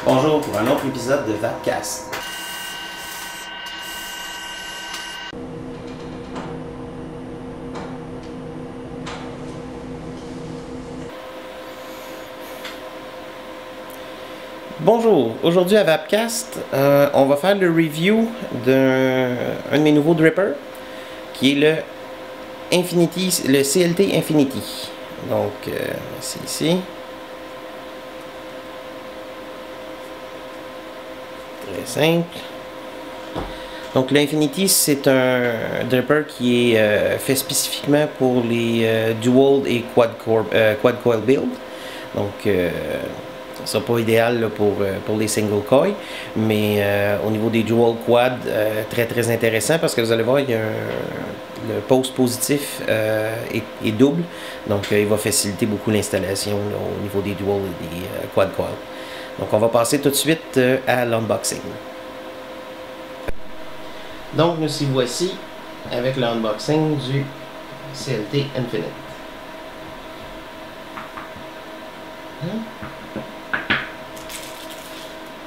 Bonjour pour un autre épisode de Vapcast. Bonjour, aujourd'hui à Vapcast, on va faire le review d'un de mes nouveaux drippers qui est le CLT Infinity. Donc, c'est ici. Très simple. Donc, l'Infinity, c'est un dripper qui est fait spécifiquement pour les dual et quad coil build. Donc, ça sera pas idéal là, pour les single coil, mais au niveau des dual quad, très intéressant parce que vous allez voir, il y a le pose positif est double, donc il va faciliter beaucoup l'installation au niveau des dual et des quad coil. Donc on va passer tout de suite à l'unboxing. Donc nous y voici avec l'unboxing du CLT Infinite.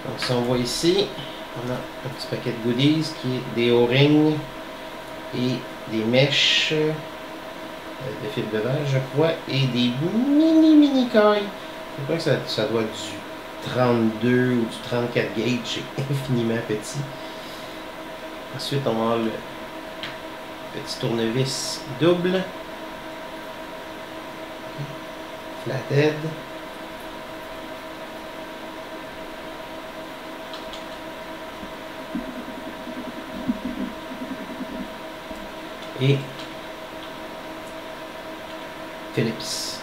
Donc si on voit ici, on a un petit paquet de goodies qui est des O-rings et des mèches de fil de verre, je crois, et des mini coils. Je crois que ça doit être du 32 ou du 34 gauge, c'est infiniment petit. Ensuite, on va avoir le petit tournevis double, flathead. Et Philips.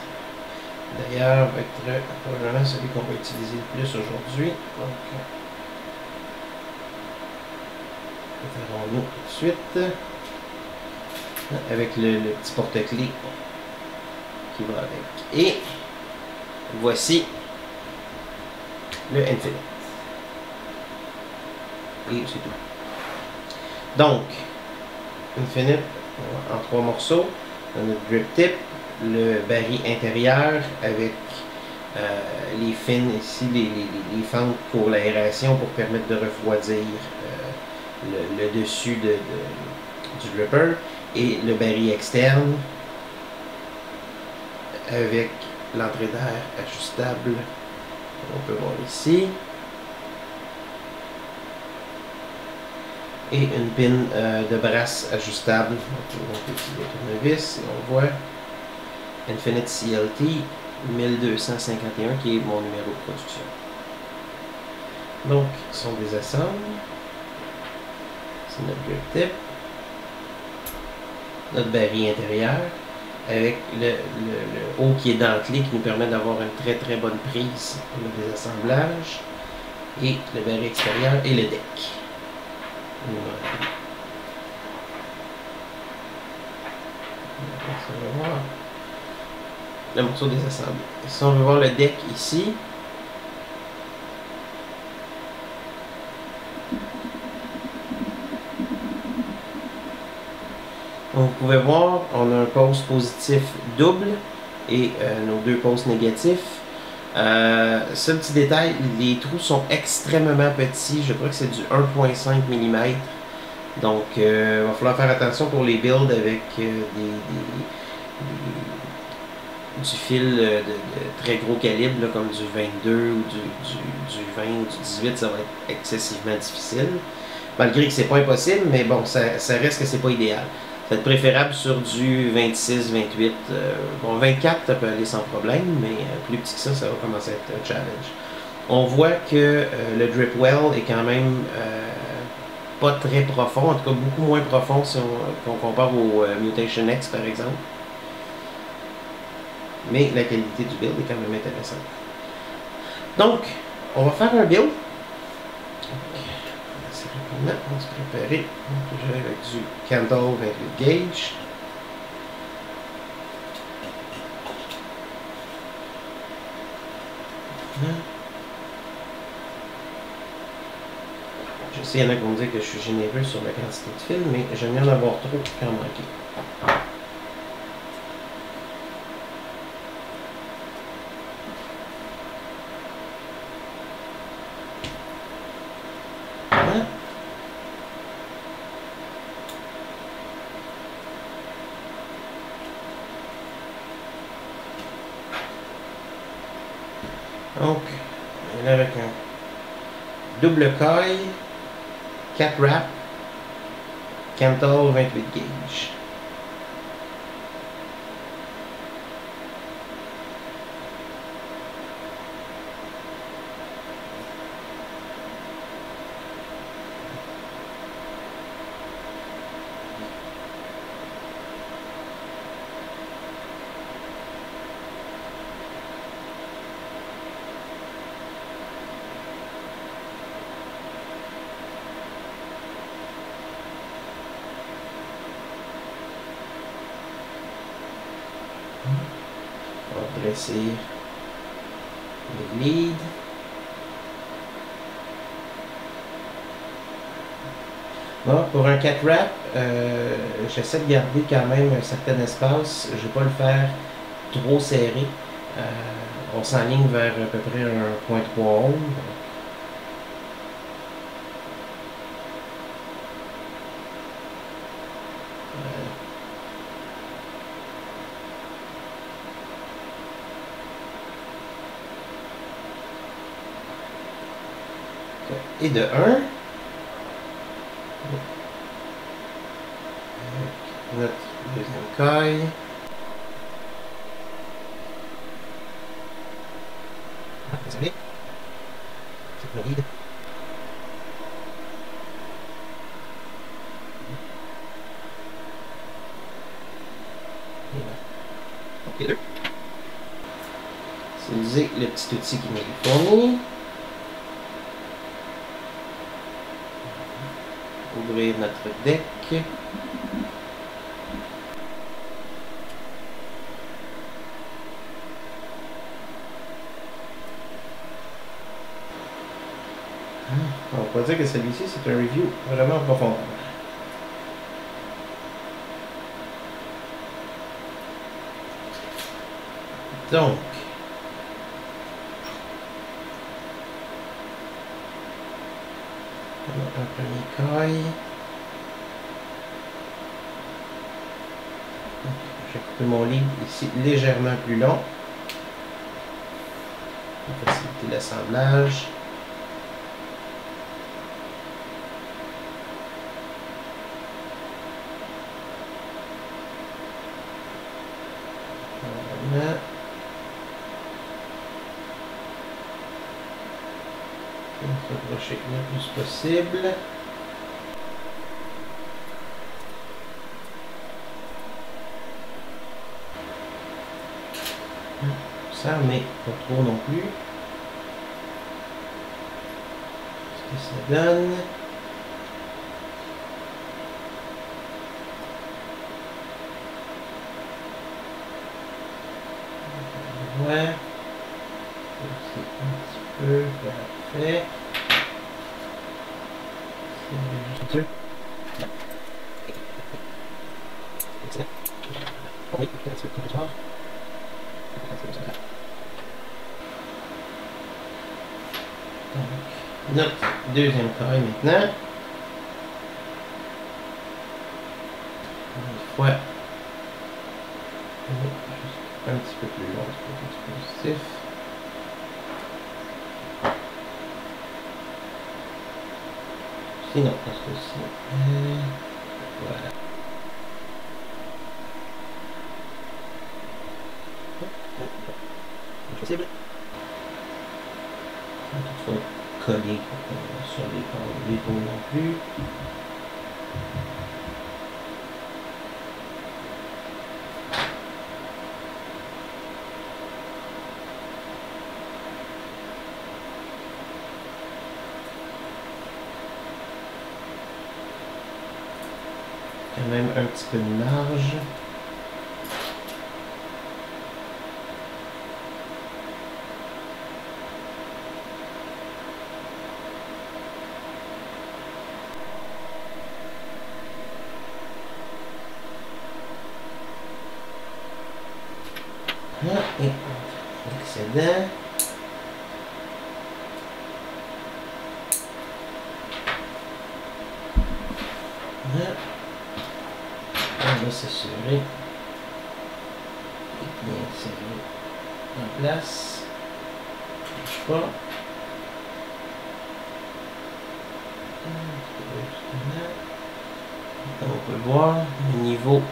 D'ailleurs, va être probablement celui qu'on va utiliser le plus aujourd'hui. Donc, préparons-nous tout de suite avec le petit porte-clés qui va avec. Et voici le Infinite. Et c'est tout. Donc, Infinite en 3 morceaux. On a le drip tip, le baril intérieur avec les fins ici, les fentes pour l'aération pour permettre de refroidir le dessus du dripper, et le baril externe avec l'entrée d'air ajustable. On peut voir ici. Et une pin de brasse ajustable. On peut utiliser le tournevis et on voit Infinite CLT 1251 qui est mon numéro de production. Donc, ce sont des assembles. C'est notre drip tip. Notre baril intérieur avec le haut qui est dentelé qui nous permet d'avoir une très bonne prise pour le déassemblage. Et le baril extérieur et le deck. On va voir le morceau désassemblé. Si on veut voir le deck ici, vous pouvez voir, on a un pose positif double et nos deux poses négatifs. Ce petit détail, les trous sont extrêmement petits, je crois que c'est du 1.5 mm. Donc, il va falloir faire attention pour les builds avec du fil de très gros calibre, là, comme du 22 ou du 20 ou du 18, ça va être excessivement difficile. Malgré que c'est pas impossible, mais bon, ça reste que c'est pas idéal. Ça va être préférable sur du 26, 28. Bon, 24, ça peut aller sans problème, mais plus petit que ça va commencer à être un challenge. On voit que le drip well est quand même pas très profond, en tout cas beaucoup moins profond si on compare au Mutation X par exemple. Mais la qualité du build est quand même intéressante. Donc, on va faire un build. Assez rapidement, on va se préparer. Donc, je vais avec du Candle 28 gauge. Je sais, il y en a qui vont dire que je suis généreux sur la quantité de fil, mais j'aime bien en avoir trop pour en manquer. Hein? Donc, là avec un double coil, 4 wraps, Cantor 28 gauge. On va dresser les leads. Bon, pour un 4 wrap, j'essaie de garder quand même un certain espace. Je ne vais pas le faire trop serré. On s'enligne vers à peu près 1.3 ohm. Et de 1, notre deuxième coil. Désolé, c'est le lead. Et deux. C'est utiliser le petit outil qui nous est fourni. Ouvrir notre deck. On va dire que celui-ci c'est un review vraiment en profondeur. Donc, on a un premier coil. J'ai coupé mon lead ici légèrement plus long pour faciliter l'assemblage. Voilà. On va s'approcher le plus possible. Ça, mais pas trop non plus. Ce que ça donne. Ouais. C'est un petit peu parfait. C'est juste ça. Oui, un petit peu plus tard. Donc, notre deuxième coil maintenant. Une fois. Un petit peu plus long, c'est pas plus positif. Sinon, on se aussi. Voilà. Possible. Il faut coller sur les taux non plus. Quand même un petit peu de marge. Et excédent. va s'assurer bien serré en place. Bouge pas. Comme on peut le voir, le niveau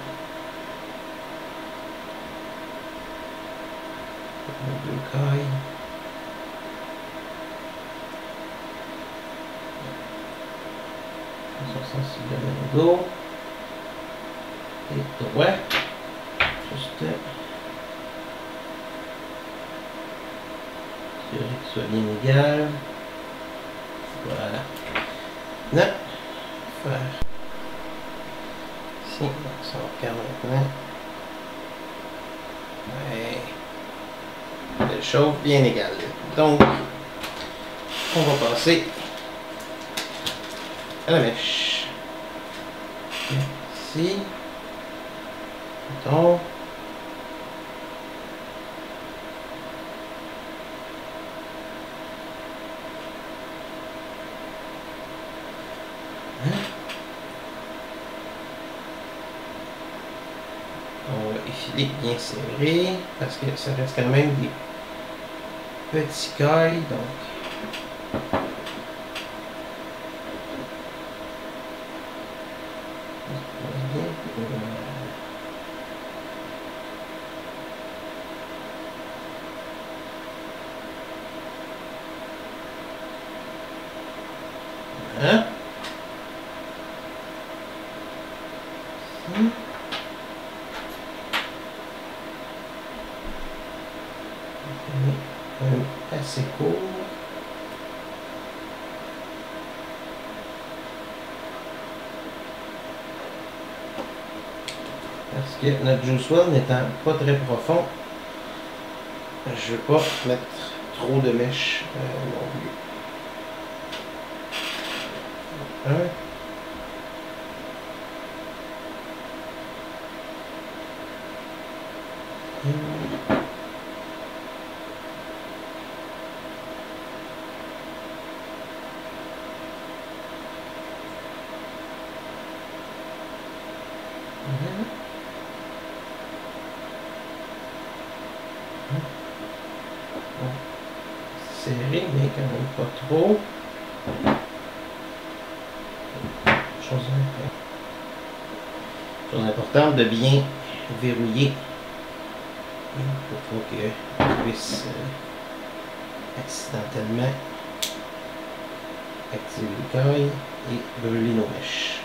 deux cailles. Ils sont sensiblement égaux. Et droit. Juste assurer que ce soit bien égal. Voilà. Non. Faire. Ici, donc ça va faire maintenant. Ouais. Elle chauffe bien égal. Donc, on va passer à la mèche. Ici. Donc. On va effiler bien serré parce que ça reste quand même des petits cailles, donc hein? Assez court. Parce que notre juice well n'étant pas très profond, je ne veux pas mettre trop de mèches non plus. Un. Serré, mais quand même pas trop. Chose importante de bien verrouiller pour pas qu'on puisse accidentellement activer les cailles et brûler nos mèches.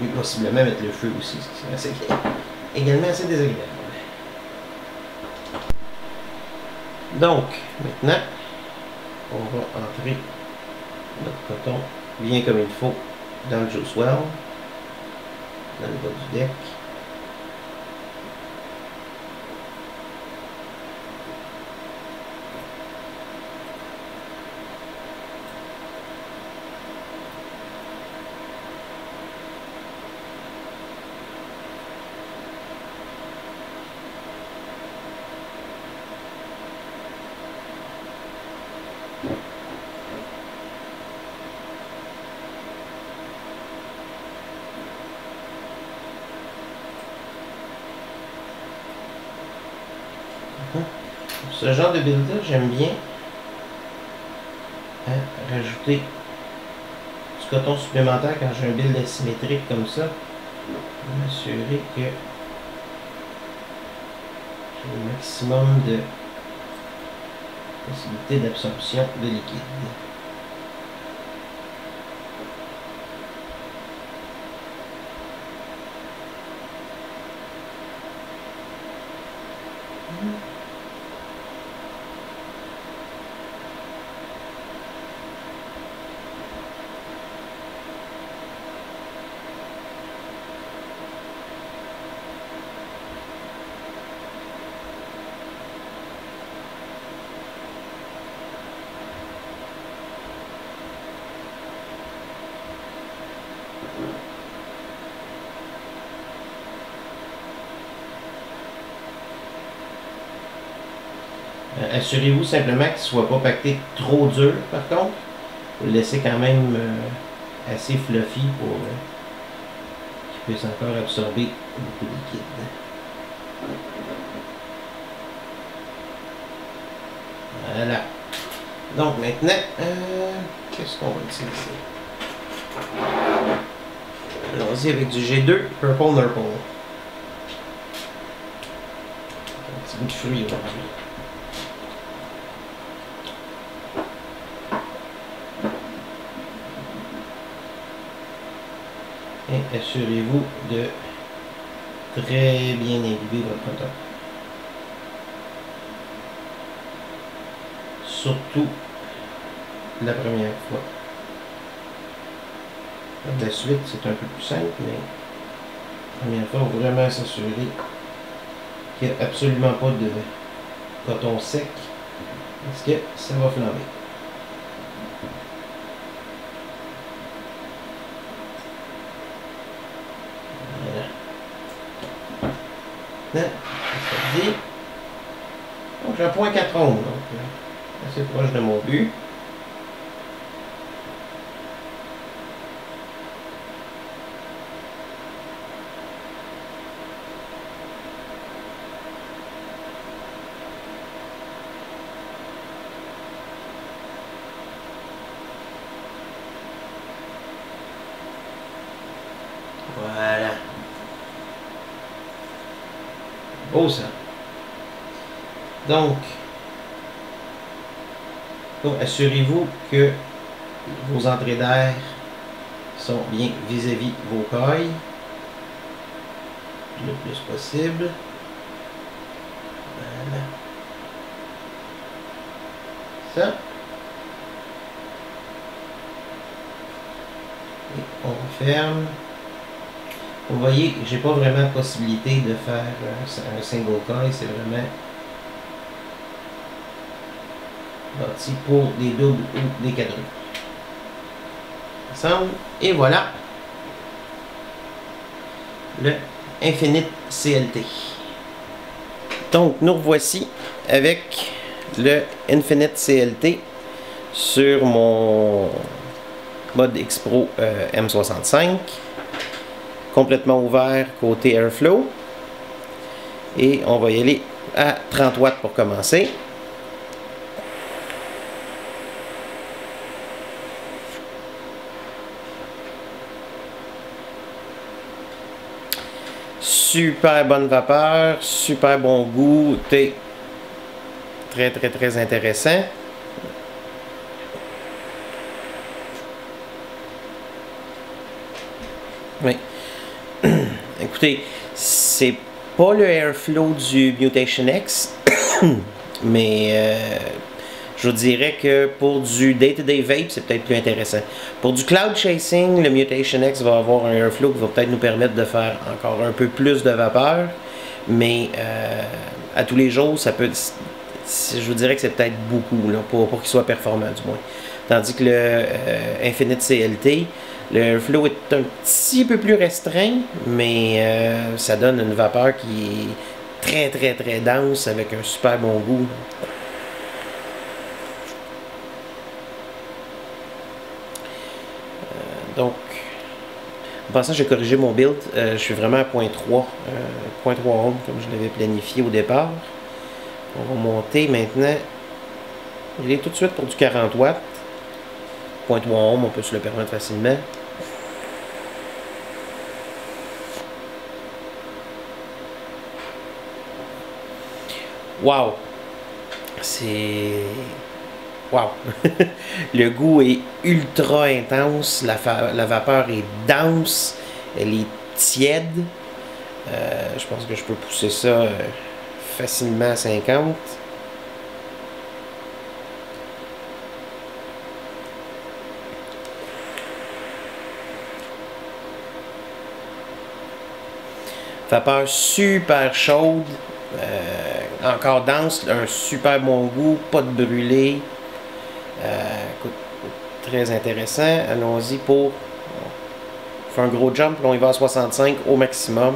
Et possiblement mettre le feu aussi, ce qui serait également assez désagréable. Donc, maintenant, on va entrer notre coton bien comme il faut dans le juice well, dans le bas du deck. Ce genre de build-là, j'aime bien rajouter du coton supplémentaire quand j'ai un build asymétrique comme ça, pour m'assurer que j'ai le maximum de possibilité d'absorption de liquide. Assurez-vous simplement qu'il ne soit pas pacté trop dur par contre. Vous le laissez quand même assez fluffy pour qu'il puisse encore absorber Beaucoup de liquide. Voilà. Donc maintenant, qu'est-ce qu'on va utiliser? Allons-y avec du G2 Purple Nurple. Un petit bout de fruit aujourd'hui. Et assurez-vous de très bien imbiber votre coton. Surtout la première fois. La suite, c'est un peu plus simple, mais la première fois, il faut vraiment s'assurer qu'il n'y a absolument pas de coton sec, parce que ça va flamber. Voilà. Là, c'est dit. Donc j'ai un point 4 ondes, donc assez proche de mon but. Voilà. Beau ça. Donc assurez-vous que vos entrées d'air sont bien vis-à-vis vos cailles le plus possible. Voilà. Ça. Et on ferme. Vous voyez, j'ai pas vraiment possibilité de faire un single coil, c'est vraiment bâti pour des doubles ou des quadruples. Ensemble, et voilà le Infinite CLT. Donc nous revoici avec le Infinite CLT sur mon mode X-Pro M65, complètement ouvert côté Airflow, et on va y aller à 30 watts pour commencer. Super bonne vapeur, super bon goût, très intéressant. Oui. Écoutez, c'est pas le Airflow du Mutation X, mais je vous dirais que pour du day-to-day vape, c'est peut-être plus intéressant. Pour du cloud chasing, le Mutation X va avoir un Airflow qui va peut-être nous permettre de faire encore un peu plus de vapeur, mais à tous les jours, ça peut, je vous dirais que c'est peut-être beaucoup là, pour qu'il soit performant du moins. Tandis que le Infinite CLT, le Airflow est un petit peu plus restreint, mais ça donne une vapeur qui est très dense avec un super bon goût. Donc, en passant, j'ai corrigé mon build. Je suis vraiment à 0.3 ohm comme je l'avais planifié au départ. On va monter maintenant. Il est tout de suite pour du 40 watts. 0.3 ohm, on peut se le permettre facilement. Wow! C'est... Wow! Le goût est ultra intense, la vapeur est dense, elle est tiède. Je pense que je peux pousser ça facilement à 50. Vapeur super chaude, encore dense, un super bon goût, pas de brûlé. Écoute, très intéressant. Allons-y pour faire un gros jump. Là, on y va à 65 au maximum.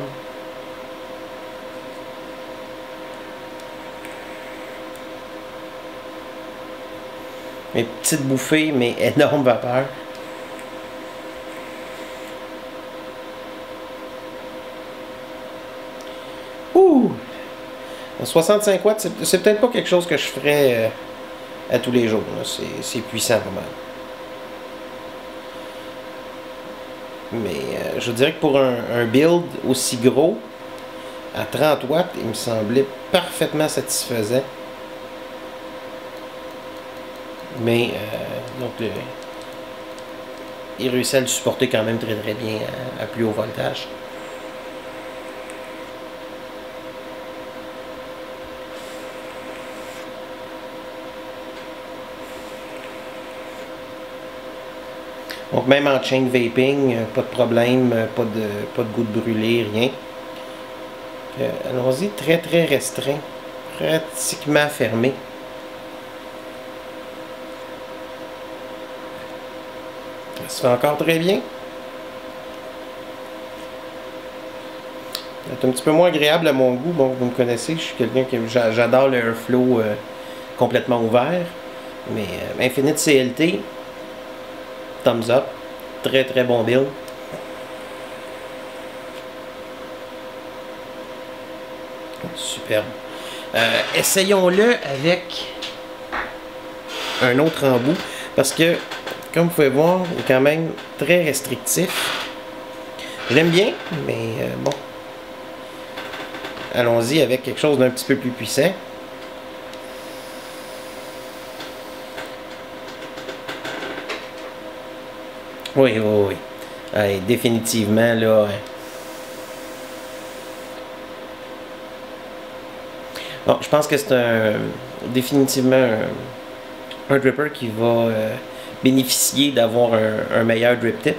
Une petite bouffée, mais énorme vapeur. 65 watts, c'est peut-être pas quelque chose que je ferais à tous les jours. C'est puissant pas mal. Mais je dirais que pour un build aussi gros, à 30 watts, il me semblait parfaitement satisfaisant. Mais donc il réussit à le supporter quand même très bien à plus haut voltage. Donc même en chain vaping, pas de problème, pas de goût de brûler, rien. Allons-y, très restreint, pratiquement fermé. Ça se fait encore très bien. C'est un petit peu moins agréable à mon goût. Bon, vous me connaissez, je suis quelqu'un qui j'adore le airflow complètement ouvert. Mais Infinite CLT, thumbs up. Très bon build. Superbe. Essayons-le avec un autre embout. Parce que, comme vous pouvez voir, il est quand même très restrictif. Je l'aime bien, mais bon. Allons-y avec quelque chose d'un petit peu plus puissant. Oui. Allez, définitivement, là. Bon, je pense que c'est définitivement un dripper qui va bénéficier d'avoir un meilleur drip tip.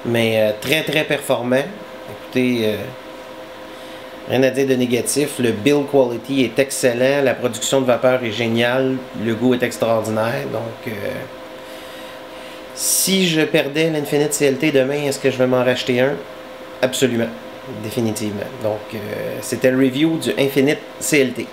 Mais très performant. Écoutez, rien à dire de négatif. Le build quality est excellent. La production de vapeur est géniale. Le goût est extraordinaire. Donc, si je perdais l'Infinite CLT demain, est-ce que je vais m'en racheter un? Absolument. Définitivement. Donc, c'était le review du Infinite CLT.